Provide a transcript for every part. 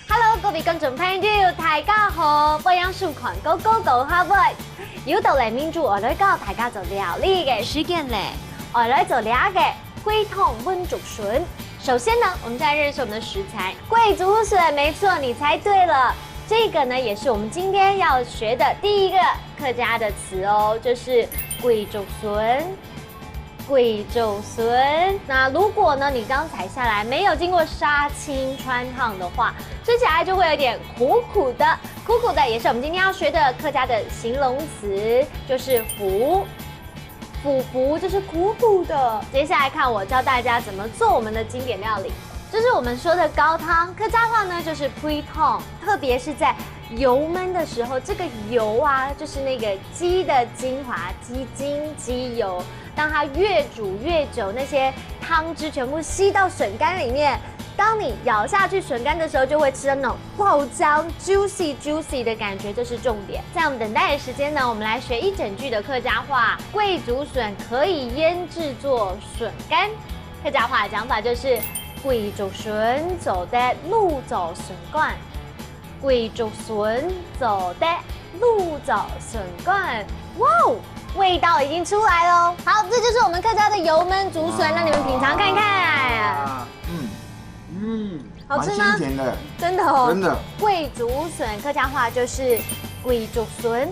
Hello， 各位觀眾朋友，大家好！歡迎收看《高高高哈喂》。又到嚟民主我來教大家做料理嘅時間咧，我來做兩個龜湯燜竹筍。首先呢，我們再認識我們的食材，桂竹筍，沒錯，你猜對了。這個呢，也是我們今天要學的第一個客家的詞哦，就是桂竹筍。桂竹筍，那如果呢，你剛採下來沒有經過殺青汆燙的話，吃起來就會有點苦苦的，苦苦的也是我們今天要學的客家的形容詞，就是腐，腐就是苦苦的。接下來看我教大家怎麼做我們的經典料理，就是我們說的高湯，客家話呢就是配湯，特別是在油燜的時候，這個油啊，就是那個雞的精華，雞精、雞油。當它越煮越久，那些湯汁全部吸到筍乾裡面。當你咬下去筍乾的時候，就會吃到那種爆漿 juicy 的感覺，這是重點。在我們等待的時間呢，我們來學一整句的客家話。桂竹筍可以醃製做筍乾，客家話的講法就是桂竹筍做得滷做筍乾。桂竹筍做得滷做筍乾，哇哦！味道已經出來了，好，這就是我們客家的油燜竹筍，讓你們品嘗看看。好吃嗎？甜的，真的哦，真的。桂竹筍客家話就是桂竹筍，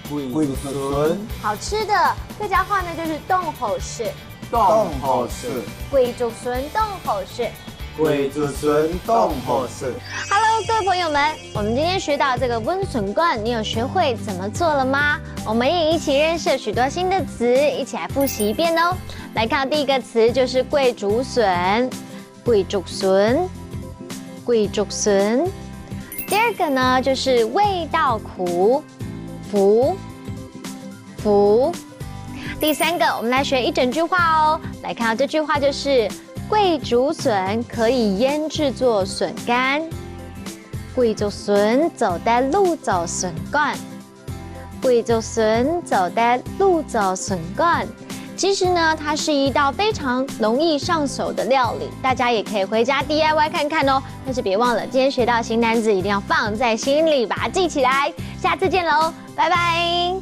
桂竹筍。好吃的客家話呢就是凍好食，凍好食。桂竹筍凍好食。桂竹筍凍好食。Hello， 各位朋友們，我們今天學到這個溫筍乾，你有學會怎麼做了嗎？我們也一起認識許多新的詞，一起來複習一遍哦。來看第一個詞就是桂竹筍，桂竹筍，桂竹筍。第二個呢就是味道苦，腐。第三個，我們來學一整句話哦。來看到這句話就是桂竹筍可以醃製做筍乾，桂竹筍走得滷做筍乾，桂竹筍走得滷做筍乾。其實呢，它是一道非常容易上手的料理，大家也可以回家 DIY 看看哦。但是別忘了，今天學到新單字一定要放在心裡，把它記起來。下次見嘍，拜拜。